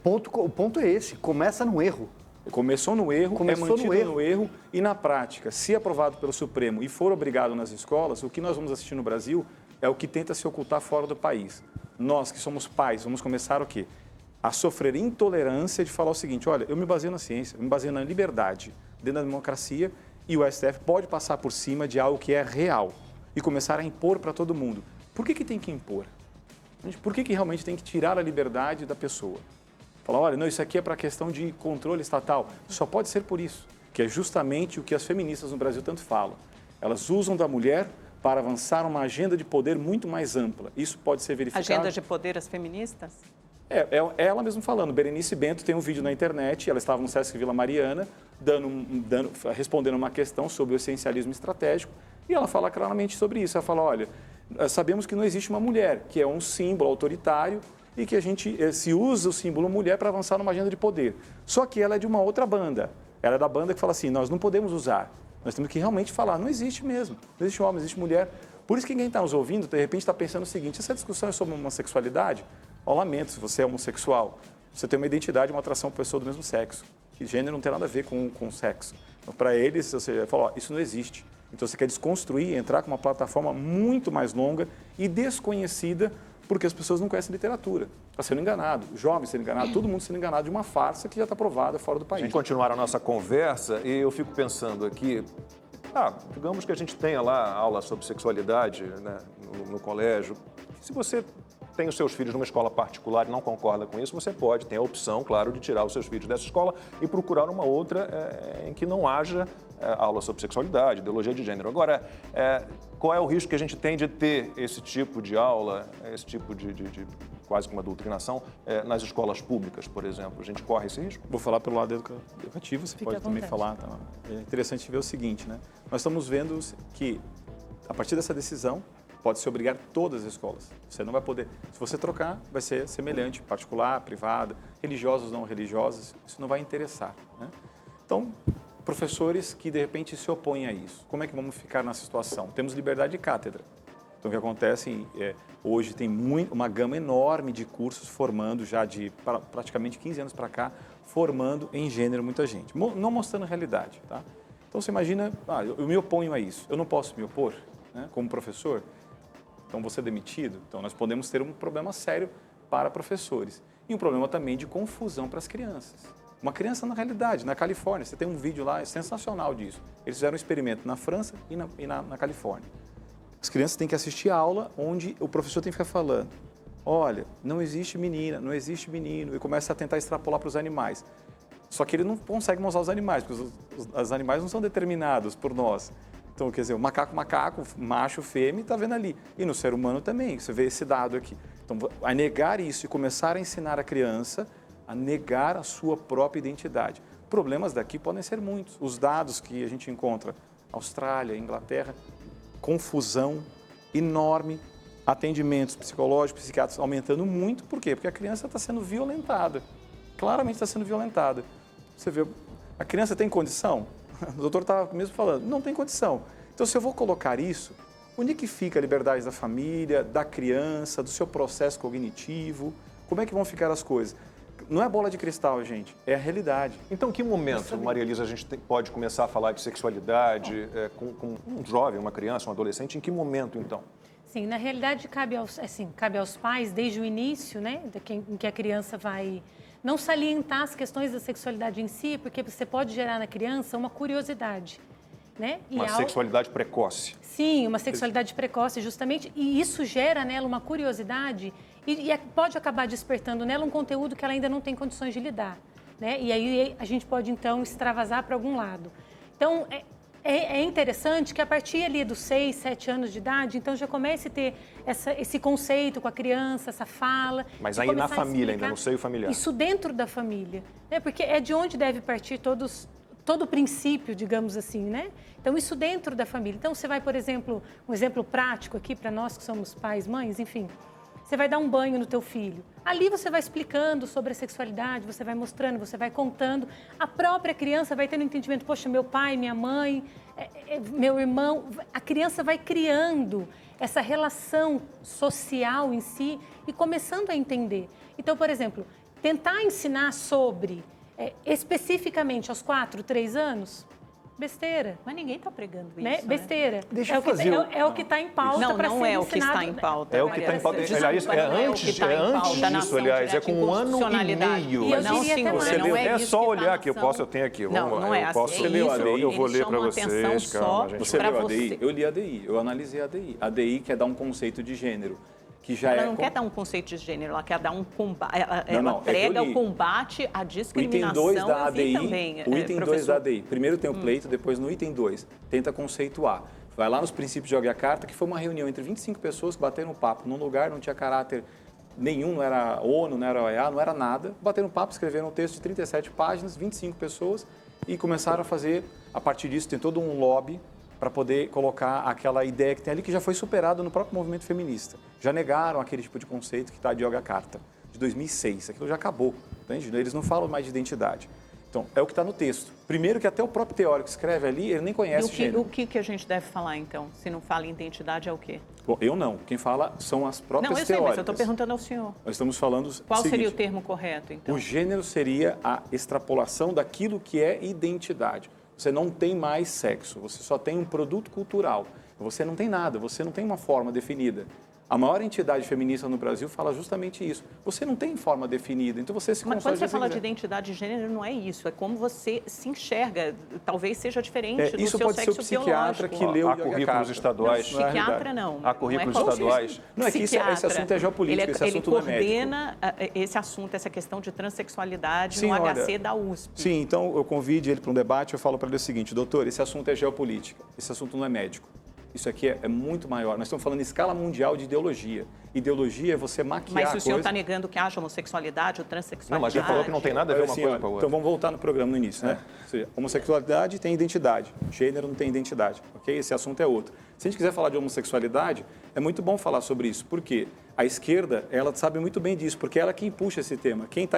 Speaker 2: ponto é esse, começa no erro.
Speaker 4: Começou no erro, é mantido no erro e na prática, se aprovado pelo Supremo e for obrigado nas escolas, o que nós vamos assistir no Brasil é o que tenta se ocultar fora do país. Nós que somos pais, vamos começar o quê? A sofrer intolerância de falar o seguinte, olha, eu me baseio na ciência, eu me baseio na liberdade, dentro da democracia, e o STF pode passar por cima de algo que é real e começar a impor para todo mundo. Por que tem que impor? Por que realmente tem que tirar a liberdade da pessoa? Falar, olha, não, isso aqui é para questão de controle estatal. Só pode ser por isso, que é justamente o que as feministas no Brasil tanto falam. Elas usam da mulher para avançar uma agenda de poder muito mais ampla. Isso pode ser verificado...
Speaker 3: Agenda de poder as feministas?
Speaker 4: É ela mesma falando. Berenice Bento tem um vídeo na internet, ela estava no Sesc Vila Mariana, respondendo uma questão sobre o essencialismo estratégico, e ela fala claramente sobre isso. Ela fala, olha, sabemos que não existe uma mulher, que é um símbolo autoritário, e que a gente se usa o símbolo mulher para avançar numa agenda de poder. Só que ela é de uma outra banda. Ela é da banda que fala assim, nós não podemos usar. Nós temos que realmente falar, não existe mesmo. Não existe homem, existe mulher. Por isso que quem está nos ouvindo, de repente, está pensando o seguinte, essa discussão é sobre uma sexualidade? Eu lamento se você é homossexual. Você tem uma identidade, uma atração por pessoa do mesmo sexo. Que gênero não tem nada a ver com sexo. Então, para eles, você fala, ó, isso não existe. Então, você quer desconstruir, entrar com uma plataforma muito mais longa e desconhecida, porque as pessoas não conhecem literatura. Está sendo enganado, jovens sendo enganados, todo mundo sendo enganado de uma farsa que já está provada fora do país.
Speaker 1: A gente continuar a nossa conversa e eu fico pensando aqui, digamos que a gente tenha lá aula sobre sexualidade, né, no colégio. Se você tem os seus filhos numa escola particular e não concorda com isso, você pode, tem a opção, claro, de tirar os seus filhos dessa escola e procurar uma outra em que não haja aula sobre sexualidade, ideologia de gênero. Agora, qual é o risco que a gente tem de ter esse tipo de aula, esse tipo de quase que uma doutrinação nas escolas públicas, por exemplo? A gente corre esse risco?
Speaker 4: Vou falar pelo lado educativo, você pode também falar. Tá? É interessante ver o seguinte, né? Nós estamos vendo que, a partir dessa decisão, pode-se obrigar todas as escolas. Você não vai poder... Se você trocar, vai ser semelhante, particular, privada, religiosos, não religiosos, isso não vai interessar, né? Então, professores que, de repente, se opõem a isso. Como é que vamos ficar nessa situação? Temos liberdade de cátedra. Então, o que acontece hoje tem uma gama enorme de cursos formando já de praticamente 15 anos para cá, formando em gênero muita gente, não mostrando a realidade, tá? Então, você imagina, eu me oponho a isso, eu não posso me opor, né, como professor? Então, vou ser demitido? Então, nós podemos ter um problema sério para professores. E um problema também de confusão para as crianças. Uma criança, na realidade, na Califórnia, você tem um vídeo lá sensacional disso. Eles fizeram um experimento na França e na Califórnia. As crianças têm que assistir a aula onde o professor tem que ficar falando, olha, não existe menina, não existe menino, e começa a tentar extrapolar para os animais. Só que ele não consegue mostrar os animais, porque os animais não são determinados por nós. Então, quer dizer, o macaco, macho, fêmea, está vendo ali. E no ser humano também, você vê esse dado aqui. Então, a negar isso e começar a ensinar a criança a negar a sua própria identidade. Problemas daqui podem ser muitos. Os dados que a gente encontra, Austrália, Inglaterra, confusão enorme, atendimentos psicológicos, psiquiátricos aumentando muito. Por quê? Porque a criança está sendo violentada. Claramente está sendo violentada. Você vê, a criança tem condição? O doutor estava mesmo falando, não tem condição. Então, se eu vou colocar isso, onde é que fica a liberdade da família, da criança, do seu processo cognitivo? Como é que vão ficar as coisas? Não é bola de cristal, gente, é a realidade.
Speaker 1: Então, em que momento, Maria Elisa, a gente pode começar a falar de sexualidade com um jovem, uma criança, um adolescente? Em que momento, então?
Speaker 5: Sim, na realidade, cabe aos pais, desde o início, né, em que a criança vai... Não salientar as questões da sexualidade em si, porque você pode gerar na criança uma curiosidade, né?
Speaker 1: Uma sexualidade precoce.
Speaker 5: Sim, uma sexualidade precoce, justamente. E isso gera nela uma curiosidade e pode acabar despertando nela um conteúdo que ela ainda não tem condições de lidar, né? E aí a gente pode, então, extravasar para algum lado. Então, é interessante que a partir ali dos 6, 7 anos de idade, então já comece a ter esse conceito com a criança, essa fala.
Speaker 1: Mas aí na família, ainda no seio familiar.
Speaker 5: Isso dentro da família, né? Porque é de onde deve partir todo o princípio, digamos assim, né? Então, isso dentro da família. Então, você vai, por exemplo, um exemplo prático aqui para nós que somos pais, mães, enfim. Você vai dar um banho no teu filho. Ali você vai explicando sobre a sexualidade, você vai mostrando, você vai contando. A própria criança vai tendo entendimento, poxa, meu pai, minha mãe, meu irmão. A criança vai criando essa relação social em si e começando a entender. Então, por exemplo, tentar ensinar sobre especificamente aos 4, 3 anos, besteira.
Speaker 3: Mas ninguém está pregando isso,
Speaker 5: Né? Besteira.
Speaker 2: Deixa eu fazer
Speaker 5: é o que está em pauta para ser
Speaker 3: Não é o que
Speaker 5: ensinado.
Speaker 3: está em pauta.
Speaker 1: É o que está em pauta. Aliás, é antes disso, aliás, é com 1 ano e meio.
Speaker 5: E eu
Speaker 3: Não,
Speaker 5: diria
Speaker 3: senhor,
Speaker 5: até
Speaker 3: não
Speaker 5: mais.
Speaker 3: é
Speaker 1: É
Speaker 3: isso
Speaker 1: só
Speaker 3: que tá
Speaker 1: olhar
Speaker 3: na
Speaker 1: aqui, eu tenho aqui.
Speaker 3: Não é
Speaker 1: eu posso
Speaker 3: assim.
Speaker 4: Você leu a
Speaker 3: Isso,
Speaker 4: ADI?
Speaker 1: Eu vou
Speaker 3: eles
Speaker 1: ler para
Speaker 3: chamam atenção
Speaker 1: vocês, calma,
Speaker 3: só
Speaker 1: gente.
Speaker 4: Você
Speaker 3: pra
Speaker 4: leu a ADI?
Speaker 3: você.
Speaker 4: Eu li a ADI, eu analisei a ADI. A ADI quer dar um conceito de gênero, que já
Speaker 3: Ela
Speaker 4: é...
Speaker 3: não quer dar um conceito de gênero, ela quer dar um combate.
Speaker 4: Não,
Speaker 3: Ela
Speaker 4: não, é que eu
Speaker 3: prega
Speaker 4: li.
Speaker 3: o combate à
Speaker 4: O item
Speaker 3: discriminação.
Speaker 4: 2 da
Speaker 3: eu vi
Speaker 4: ADI,
Speaker 3: também,
Speaker 4: o item 2
Speaker 3: professor.
Speaker 4: da ADI, primeiro tem o pleito, depois no item 2, tenta conceituar. Vai lá nos princípios de Yogyakarta, Carta, que foi uma reunião entre 25 pessoas que bateram papo num lugar, não tinha caráter nenhum, não era ONU, não era OEA, não era nada. Bateram papo, escreveram um texto de 37 páginas, 25 pessoas, e começaram a fazer, a partir disso, tem todo um lobby para poder colocar aquela ideia que tem ali, que já foi superada no próprio movimento feminista. Já negaram aquele tipo de conceito que está de Yogyakarta, de 2006. Aquilo já acabou, entende? Eles não falam mais de identidade. Então, é o que está no texto. Primeiro que até o próprio teórico que escreve ali, ele nem conhece gênero.
Speaker 3: O que a gente deve falar, então? Se não fala em identidade, é o quê?
Speaker 4: Bom, eu não. Quem fala são as próprias
Speaker 3: Não, eu sei,
Speaker 4: teóricas.
Speaker 3: mas eu estou perguntando ao senhor.
Speaker 4: Nós estamos falando
Speaker 3: Qual seria o
Speaker 4: seguinte,
Speaker 3: termo correto, então?
Speaker 4: O gênero seria a extrapolação daquilo que é identidade. Você não tem mais sexo, você só tem um produto cultural. Você não tem nada, você não tem uma forma definida. A maior entidade feminista no Brasil fala justamente isso. Você não tem forma definida, então você se
Speaker 3: Mas
Speaker 4: constrói
Speaker 3: quando você
Speaker 4: do jeito
Speaker 3: fala
Speaker 4: que
Speaker 3: de
Speaker 4: quiser.
Speaker 3: identidade de gênero, não é isso. É como você se enxerga. Talvez seja diferente do
Speaker 4: Isso
Speaker 3: seu
Speaker 4: pode ser o
Speaker 3: sexo
Speaker 4: psiquiatra
Speaker 3: biológico.
Speaker 4: que leu
Speaker 1: Há
Speaker 4: Yogyakarta.
Speaker 1: currículos estaduais.
Speaker 4: Não é a
Speaker 3: Psiquiatra
Speaker 4: realidade.
Speaker 3: não.
Speaker 1: Há currículos
Speaker 3: não é
Speaker 1: estaduais.
Speaker 4: Não, é que esse assunto é geopolítico, esse assunto não é médico.
Speaker 3: Ele coordena esse assunto, essa questão de transexualidade
Speaker 4: Sim,
Speaker 3: no
Speaker 4: olha,
Speaker 3: HC da USP.
Speaker 4: Sim, então eu convido ele para um debate, eu falo para ele o seguinte, doutor, esse assunto é geopolítica, esse assunto não é médico. Isso aqui é muito maior. Nós estamos falando em escala mundial de ideologia. Ideologia é você maquiar
Speaker 3: Mas
Speaker 4: a
Speaker 3: se o senhor
Speaker 4: coisa...
Speaker 3: está negando que haja homossexualdade ou transexualidade...
Speaker 1: Não, mas já falou que não tem nada a ver uma
Speaker 4: Assim,
Speaker 1: coisa
Speaker 4: olha,
Speaker 1: com a outra.
Speaker 4: então vamos voltar no programa no início, né? Ou seja, homossexualidade tem identidade, gênero não tem identidade, ok? Esse assunto é outro. Se a gente quiser falar de homossexualidade, é muito bom falar sobre isso, porque a esquerda, ela sabe muito bem disso, porque ela é quem puxa esse tema. Quem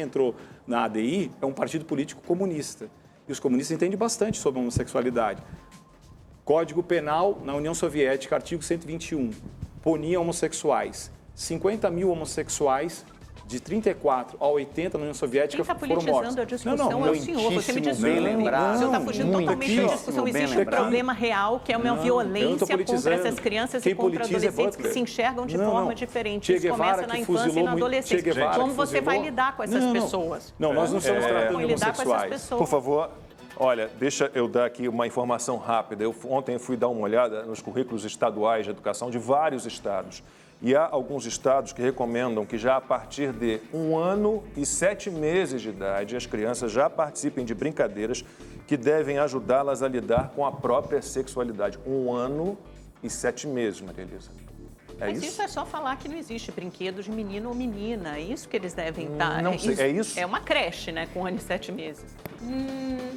Speaker 4: entrou na ADI é um partido político comunista, e os comunistas entendem bastante sobre a homossexualidade. Código Penal na União Soviética, artigo 121, punia homossexuais. 50 mil homossexuais de 34 a 80 na União Soviética
Speaker 3: Quem está
Speaker 4: foram mortos.
Speaker 3: politizando a discussão é o senhor. Você me desculpa.
Speaker 2: bem lembrado.
Speaker 3: O senhor está fugindo
Speaker 2: Muito
Speaker 3: totalmente da
Speaker 2: aqui,
Speaker 3: discussão.
Speaker 2: bem
Speaker 3: Existe um
Speaker 2: lembrado.
Speaker 3: problema real, que é uma
Speaker 4: eu não tô
Speaker 3: violência contra
Speaker 4: politizando.
Speaker 3: essas crianças
Speaker 4: Quem
Speaker 3: e contra
Speaker 4: politiza é
Speaker 3: adolescentes que
Speaker 4: Butler.
Speaker 3: se enxergam de
Speaker 4: Não,
Speaker 3: forma
Speaker 4: não.
Speaker 3: diferente.
Speaker 4: Che
Speaker 3: Isso
Speaker 4: Guevara
Speaker 3: começa na
Speaker 4: que
Speaker 3: infância e
Speaker 4: fuzilou
Speaker 3: na
Speaker 4: muito-
Speaker 3: adolescência.
Speaker 4: Che Guevara
Speaker 3: Como
Speaker 4: que
Speaker 3: você vai
Speaker 4: fuzilou-
Speaker 3: lidar com essas
Speaker 4: Não, não.
Speaker 3: pessoas?
Speaker 4: Não, nós não estamos tratando
Speaker 3: Como
Speaker 4: de
Speaker 3: lidar com essas
Speaker 4: homossexuais.
Speaker 3: pessoas?
Speaker 1: Por favor, olha, deixa eu dar aqui uma informação rápida. Ontem eu fui dar uma olhada nos currículos estaduais de educação de vários estados. E há alguns estados que recomendam que já a partir de 1 ano e 7 meses de idade, as crianças já participem de brincadeiras que devem ajudá-las a lidar com a própria sexualidade. 1 ano e 7 meses, Maria Elisa. É
Speaker 3: Mas
Speaker 1: isso?
Speaker 3: isso é só falar que não existe brinquedo de menino ou menina. É isso que eles devem estar.
Speaker 1: Não sei, é isso?
Speaker 3: É uma creche, né? Com 1 ano e 7 meses.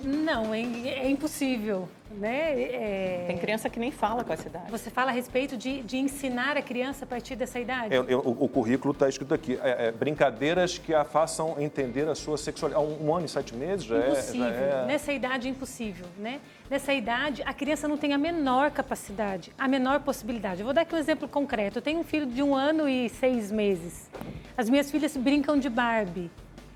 Speaker 5: Não, é impossível, né?
Speaker 3: Tem criança que nem fala com essa idade.
Speaker 5: Você fala a respeito de ensinar a criança a partir dessa idade?
Speaker 1: O currículo está escrito aqui. Brincadeiras que a façam entender a sua sexualidade. 1 ano e 7 meses já
Speaker 5: Impossível.
Speaker 1: é...
Speaker 5: Nessa idade é impossível, né? Nessa idade, a criança não tem a menor capacidade, a menor possibilidade. Eu vou dar aqui um exemplo concreto. Eu tenho um filho de 1 ano e 6 meses. As minhas filhas brincam de Barbie.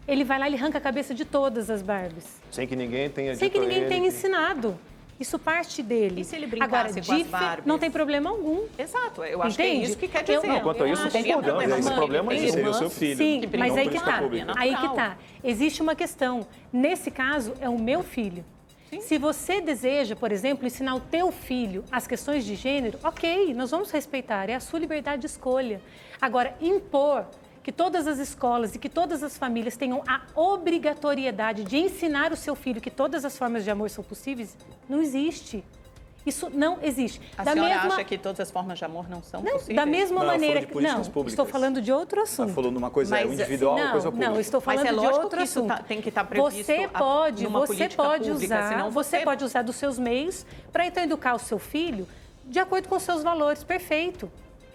Speaker 5: Ele vai lá e arranca a cabeça de todas as Barbies.
Speaker 1: Sem que ninguém tenha
Speaker 5: Sem
Speaker 1: dito
Speaker 5: que
Speaker 1: a
Speaker 5: ninguém
Speaker 1: ele
Speaker 5: tenha
Speaker 1: que-
Speaker 5: ensinado. Isso parte dele.
Speaker 3: E se ele brincasse
Speaker 5: Agora,
Speaker 3: com as Barbies?
Speaker 5: não tem problema algum.
Speaker 3: Exato, eu acho que é
Speaker 5: Entende?
Speaker 3: isso que quer dizer.
Speaker 5: Não,
Speaker 1: quanto a isso,
Speaker 5: eu acho que
Speaker 1: concordamos.
Speaker 5: é
Speaker 1: Esse problema
Speaker 3: tem
Speaker 1: é esse.
Speaker 4: Seria o
Speaker 3: irmãs
Speaker 4: seu filho.
Speaker 5: Sim,
Speaker 3: que
Speaker 5: mas
Speaker 3: brigam
Speaker 5: aí
Speaker 3: por
Speaker 5: que
Speaker 3: escola
Speaker 5: tá.
Speaker 3: pública. É
Speaker 5: Aí que
Speaker 3: natural.
Speaker 5: tá. Existe uma questão. Nesse caso, é o meu filho. Se você deseja, por exemplo, ensinar o teu filho as questões de gênero, ok, nós vamos respeitar, é a sua liberdade de escolha. Agora, impor que todas as escolas e que todas as famílias tenham a obrigatoriedade de ensinar o seu filho que todas as formas de amor são possíveis, não existe. Isso não existe.
Speaker 3: A senhora acha que todas as formas de amor não são possíveis?
Speaker 5: Da mesma
Speaker 4: Não, ela
Speaker 5: maneira
Speaker 4: falou de políticas
Speaker 5: não,
Speaker 4: públicas.
Speaker 5: estou falando de outro assunto.
Speaker 4: Está falando uma coisa
Speaker 3: Mas,
Speaker 4: individual,
Speaker 5: não,
Speaker 4: coisa pública.
Speaker 5: não, estou
Speaker 3: Mas
Speaker 5: falando
Speaker 3: é
Speaker 5: de
Speaker 3: lógico
Speaker 5: outro
Speaker 3: que isso
Speaker 5: assunto.
Speaker 3: tem que estar previsto numa
Speaker 5: você
Speaker 3: política
Speaker 5: pode
Speaker 3: pública,
Speaker 5: usar,
Speaker 3: senão
Speaker 5: você
Speaker 3: você-
Speaker 5: pode usar dos seus meios para então educar o seu filho de acordo com os seus valores. Perfeito.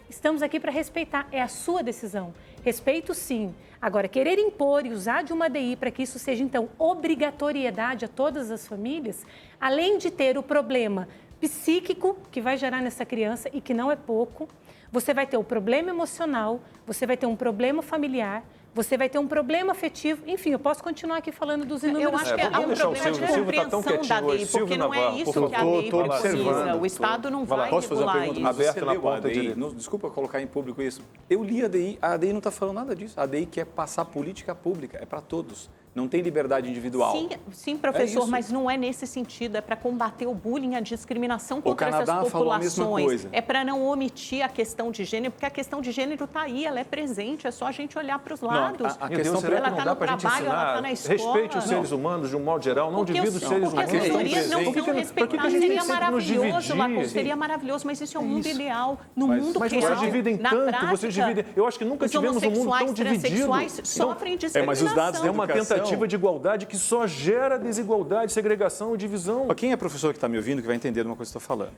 Speaker 5: Estamos aqui para respeitar, é a sua decisão. Respeito sim. Agora, querer impor e usar de uma ADI para que isso seja, então, obrigatoriedade a todas as famílias, além de ter o problema psíquico que vai gerar nessa criança e que não é pouco, você vai ter o problema emocional, você vai ter um problema familiar, você vai ter um problema afetivo. Enfim, eu posso continuar aqui falando dos inúmeros.
Speaker 3: Eu acho que é um problema de compreensão da DEI, porque não é isso que a DEI precisa. O Estado não vai regular isso.
Speaker 1: Aberto na ponta direita.
Speaker 4: Desculpa colocar em público isso. Eu li a DEI não está falando nada disso. A DEI quer passar política pública, é para todos. Não tem liberdade individual.
Speaker 3: Sim, professor, mas não é nesse sentido. É para combater o bullying, a discriminação contra essas populações.
Speaker 4: Falou a mesma coisa.
Speaker 3: É para não omitir a questão de gênero, porque a questão de gênero está aí, ela é presente, é só a gente olhar para os lados.
Speaker 1: Não, a questão
Speaker 3: ela
Speaker 1: não dá para a gente ensinar. Respeite os seres humanos de um modo geral, não divida os seres humanos.
Speaker 3: Porque as minorias não são respeitadas, seria maravilhoso, Lacon, seria maravilhoso, mas isso é um mundo ideal. No mundo real,
Speaker 1: mas vocês dividem tanto, vocês dividem. Eu acho que nunca tivemos um mundo tão dividido.
Speaker 3: Os homossexuais sofrem discriminação.
Speaker 4: Mas os dados
Speaker 1: é uma tentativa de igualdade que só gera desigualdade, segregação e divisão.
Speaker 4: Quem é professor que está me ouvindo que vai entender de uma coisa que estou falando?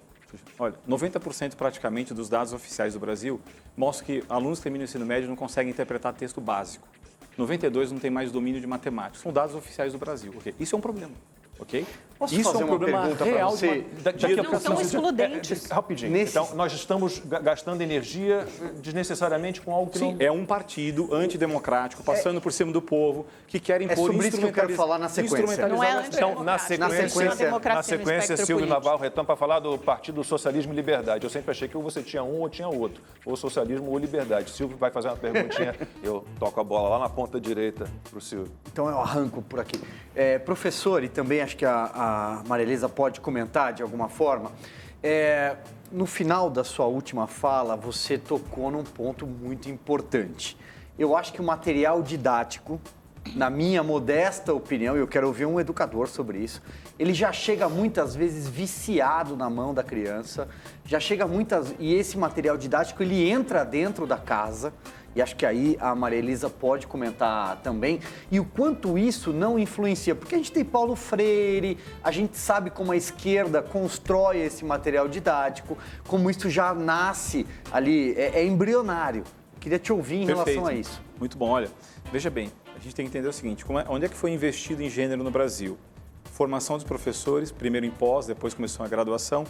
Speaker 4: Olha, 90% praticamente dos dados oficiais do Brasil mostram que alunos que terminam o ensino médio não conseguem interpretar texto básico. 92% não tem mais domínio de matemática. São dados oficiais do Brasil. Okay? Isso é um problema. Okay?
Speaker 2: Posso
Speaker 4: isso
Speaker 2: fazer
Speaker 4: é um problema real.
Speaker 3: Não são excludentes.
Speaker 1: Rapidinho. Então, nós estamos gastando energia desnecessariamente com algo que não...
Speaker 4: É um partido antidemocrático, passando por cima do povo, que quer impor
Speaker 2: sobre isso que eu quero falar na sequência.
Speaker 3: Não é
Speaker 1: então, na sequência, Silvio Navarro retoma para falar do Partido Socialismo e Liberdade. Eu sempre achei que ou você tinha um ou tinha outro. Ou socialismo ou liberdade. Silvio vai fazer uma perguntinha, eu toco a bola lá na ponta direita para o Silvio.
Speaker 2: Então eu arranco por aqui. Professor, e também acho que a Maria Elisa pode comentar de alguma forma, no final da sua última fala, você tocou num ponto muito importante. Eu acho que o material didático, na minha modesta opinião, e eu quero ouvir um educador sobre isso, ele já chega muitas vezes viciado na mão da criança, e esse material didático ele entra dentro da casa, e acho que aí a Maria Elisa pode comentar também, e o quanto isso não influencia, porque a gente tem Paulo Freire, a gente sabe como a esquerda constrói esse material didático, como isso já nasce ali, é embrionário. Queria te ouvir em relação a isso.
Speaker 4: Muito bom, olha, veja bem, a gente tem que entender o seguinte, onde é que foi investido em gênero no Brasil? Formação dos professores, primeiro em pós, depois começou a graduação,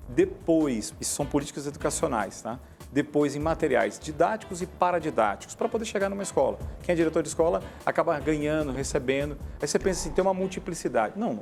Speaker 4: depois, isso são políticas educacionais, tá? Depois em materiais didáticos e paradidáticos, para poder chegar numa escola. Quem é diretor de escola acaba ganhando, recebendo. Aí você pensa assim, tem uma multiplicidade. Não,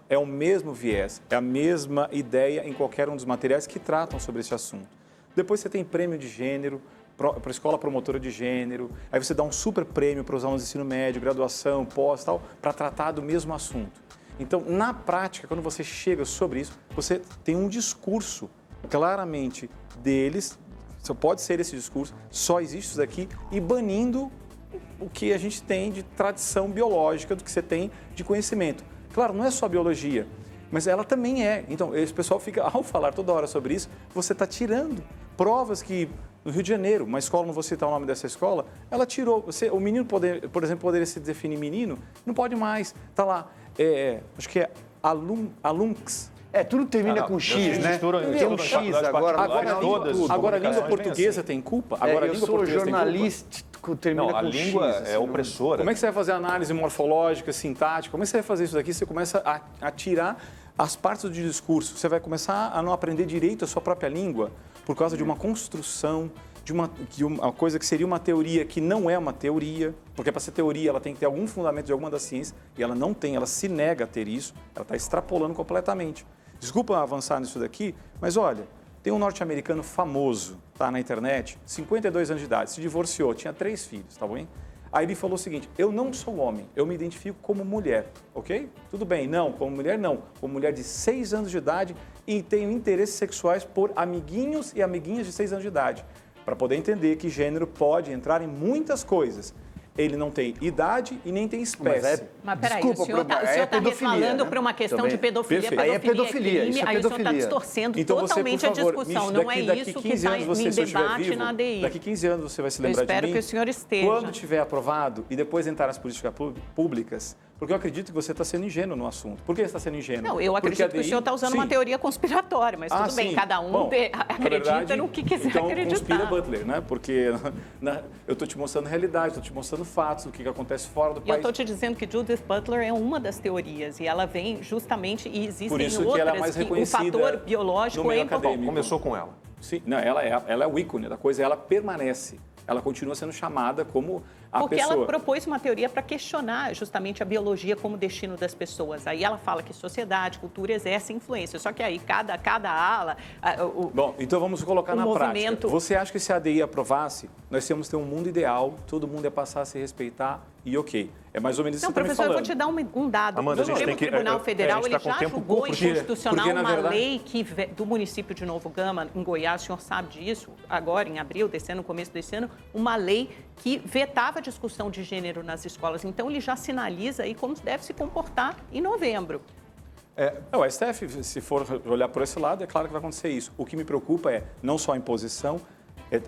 Speaker 4: é o mesmo viés, é a mesma ideia em qualquer um dos materiais que tratam sobre esse assunto. Depois você tem prêmio de gênero, para a escola promotora de gênero, aí você dá um super prêmio para os alunos de ensino médio, graduação, pós, tal, para tratar do mesmo assunto. Então, na prática, quando você chega sobre isso, você tem um discurso claramente deles, só pode ser esse discurso, só existe isso daqui, e banindo o que a gente tem de tradição biológica, do que você tem de conhecimento. Claro, não é só biologia, mas ela também é. Então, esse pessoal fica, ao falar toda hora sobre isso, você está tirando provas que, no Rio de Janeiro, uma escola, não vou citar o nome dessa escola, ela tirou. O menino, por exemplo, poderia se definir menino, não pode mais. Está lá, acho que é alunx.
Speaker 2: Tudo termina com X, né? Tem um X agora.
Speaker 4: Agora a língua portuguesa tem culpa?
Speaker 2: Eu sou jornalista, termina com X.
Speaker 1: A língua é opressora.
Speaker 4: Como é que você vai fazer análise morfológica, sintática? Como é que você vai fazer isso daqui? Você começa a tirar as partes do discurso. Você vai começar a não aprender direito a sua própria língua por causa de uma construção, de uma coisa que seria uma teoria que não é uma teoria, porque para ser teoria ela tem que ter algum fundamento de alguma das ciências, e ela não tem, ela se nega a ter isso, ela está extrapolando completamente. Desculpa avançar nisso daqui, mas olha, tem um norte-americano famoso, tá, na internet, 52 anos de idade, se divorciou, tinha 3 filhos, tá bem? Aí ele falou o seguinte, eu não sou homem, eu me identifico como mulher, ok? Tudo bem, não, como mulher não, como mulher de 6 anos de idade e tenho interesses sexuais por amiguinhos e amiguinhas de 6 anos de idade, para poder entender que gênero pode entrar em muitas coisas. Ele não tem idade e nem tem espécie.
Speaker 3: Mas peraí, o senhor está falando para uma questão de pedofilia.
Speaker 2: Aí é pedofilia,
Speaker 3: crime, aí o senhor está distorcendo
Speaker 4: então
Speaker 3: totalmente
Speaker 4: você, por favor,
Speaker 3: a discussão. Não é isso que está em debate na ADI.
Speaker 4: Daqui 15 anos você vai se lembrar de mim.
Speaker 3: Eu espero que o senhor esteja.
Speaker 4: Quando tiver aprovado e depois entrar nas políticas públicas, porque eu acredito que você está sendo ingênuo no assunto. Por que você está sendo ingênuo?
Speaker 3: Não, eu acredito que o senhor está usando uma teoria conspiratória, mas tudo bem, cada um acredita no que quiser acreditar.
Speaker 4: Então, conspira Butler, né? Porque eu estou te mostrando realidade, estou te mostrando fatos, o que acontece fora do país.
Speaker 3: Eu estou te dizendo que Judith Butler é uma das teorias e ela vem justamente, e existem
Speaker 4: por isso
Speaker 3: outras,
Speaker 4: que ela é mais reconhecida
Speaker 3: o fator biológico é importante.
Speaker 1: Começou com ela.
Speaker 4: Sim, não, ela é o ícone da coisa, ela permanece. Ela continua sendo chamada como
Speaker 3: Porque ela propôs uma teoria para questionar justamente a biologia como destino das pessoas. Aí ela fala que sociedade, cultura exercem influência. Só que aí cada ala...
Speaker 4: Bom, então vamos colocar na prática. Você acha que se a ADI aprovasse, nós temos que ter um mundo ideal, todo mundo ia passar a se respeitar e ok. É mais ou menos isso que você está me falando.
Speaker 3: Professor, eu vou te dar um dado.
Speaker 1: Amanda,
Speaker 3: o Supremo Tribunal Federal ele já julgou inconstitucional uma lei do município de Novo Gama, em Goiás, o senhor sabe disso, agora em abril desse ano, no começo desse ano, uma lei que vetava a discussão de gênero nas escolas. Então, ele já sinaliza aí como deve se comportar em novembro.
Speaker 4: O STF, se for olhar por esse lado, é claro que vai acontecer isso. O que me preocupa é não só a imposição,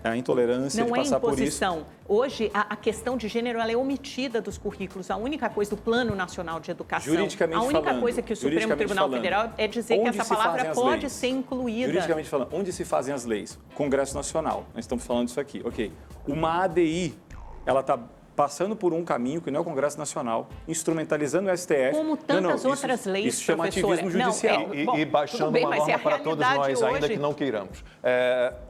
Speaker 4: a intolerância de passar por isso.
Speaker 3: Não é imposição. Hoje, a questão de gênero ela é omitida dos currículos. A única coisa do Plano Nacional de Educação,
Speaker 4: juridicamente
Speaker 3: a única
Speaker 4: falando,
Speaker 3: coisa que o Supremo Tribunal Federal é dizer que essa palavra pode ser incluída.
Speaker 4: Juridicamente falando, onde se fazem as leis? Congresso Nacional. Nós estamos falando disso aqui. Ok. Uma ADI, ela está passando por um caminho que não é o Congresso Nacional, instrumentalizando o STF.
Speaker 3: Como tantas outras leis,
Speaker 4: isso chama ativismo judicial.
Speaker 1: E baixando uma norma para todos nós, ainda que não queiramos.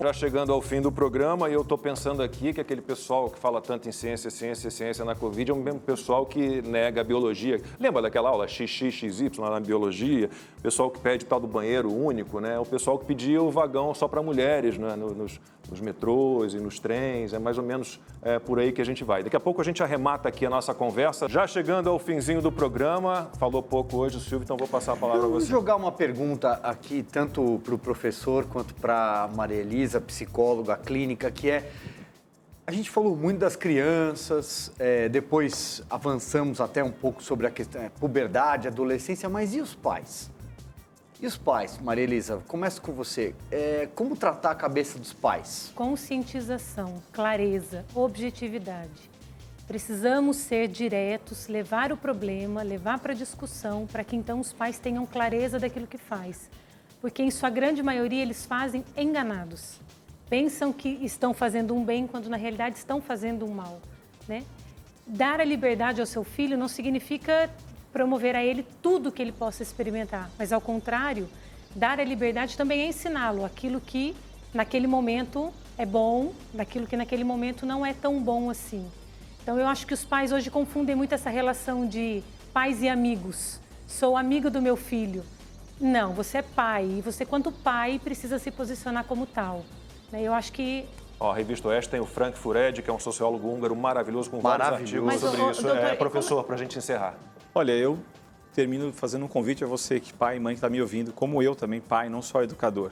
Speaker 1: Já chegando ao fim do programa, e eu estou pensando aqui que aquele pessoal que fala tanto em ciência na Covid é o mesmo pessoal que nega a biologia. Lembra daquela aula XXXY lá na biologia? O pessoal que pede tal do banheiro único, né? O pessoal que pedia o vagão só para mulheres, né? Nos metrôs e nos trens, é mais ou menos por aí que a gente vai. Daqui a pouco a gente arremata aqui a nossa conversa. Já chegando ao finzinho do programa, falou pouco hoje o Silvio, então vou passar a palavra a você.
Speaker 2: Vamos jogar uma pergunta aqui, tanto para o professor quanto para a Maria Elisa, psicóloga clínica, que é... A gente falou muito das crianças, depois avançamos até um pouco sobre a questão puberdade, adolescência, mas e os pais? E os pais, Maria Elisa, começo com você. Como tratar a cabeça dos pais?
Speaker 5: Conscientização, clareza, objetividade. Precisamos ser diretos, levar o problema, levar para discussão, para que então os pais tenham clareza daquilo que faz. Porque em sua grande maioria eles fazem enganados. Pensam que estão fazendo um bem, quando na realidade estão fazendo um mal, né? Dar a liberdade ao seu filho não significa promover a ele tudo que ele possa experimentar, mas ao contrário, dar a liberdade também é ensiná-lo aquilo que naquele momento é bom, daquilo que naquele momento não é tão bom assim. Então eu acho que os pais hoje confundem muito essa relação de pais e amigos. Sou amigo do meu filho. Não, você é pai e você, quanto pai, precisa se posicionar como tal. Eu acho que...
Speaker 1: A Revista Oeste tem o Frank Furedi, que é um sociólogo húngaro maravilhoso, com vários artigos sobre isso. Professor, para a gente encerrar.
Speaker 4: Olha, eu termino fazendo um convite a você, que pai e mãe que está me ouvindo, como eu também, pai, não só educador.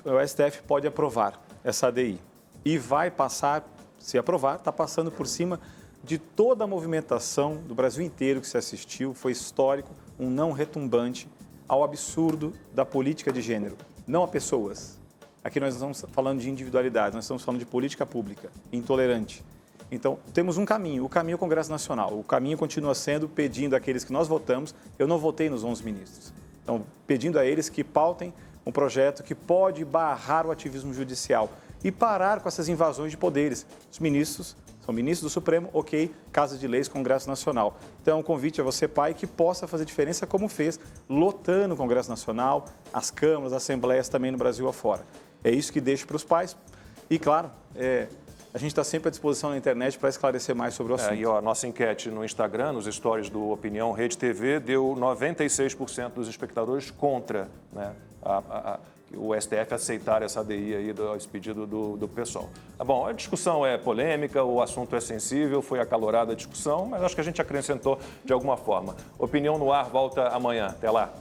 Speaker 4: O STF pode aprovar essa ADI e vai passar, se aprovar, está passando por cima de toda a movimentação do Brasil inteiro que se assistiu, foi histórico, um não retumbante ao absurdo da política de gênero, não a pessoas. Aqui nós não estamos falando de individualidade, nós estamos falando de política pública, intolerante. Então, temos um caminho, o caminho é o Congresso Nacional. O caminho continua sendo pedindo àqueles que nós votamos, eu não votei nos 11 ministros. Então, pedindo a eles que pautem um projeto que pode barrar o ativismo judicial e parar com essas invasões de poderes. Os ministros são ministros do Supremo, ok, Casa de Leis, Congresso Nacional. Então, é um convite a você, pai, que possa fazer diferença como fez, lotando o Congresso Nacional, as câmaras, as assembleias também no Brasil afora. É isso que deixo para os pais. E, claro, a gente está sempre à disposição na internet para esclarecer mais sobre o assunto.
Speaker 1: E a nossa enquete no Instagram, nos stories do Opinião Rede TV, deu 96% dos espectadores contra, né, o STF aceitar essa ADI aí, esse pedido do pessoal. Bom, a discussão é polêmica, o assunto é sensível, foi acalorada a discussão, mas acho que a gente acrescentou de alguma forma. Opinião no Ar volta amanhã. Até lá.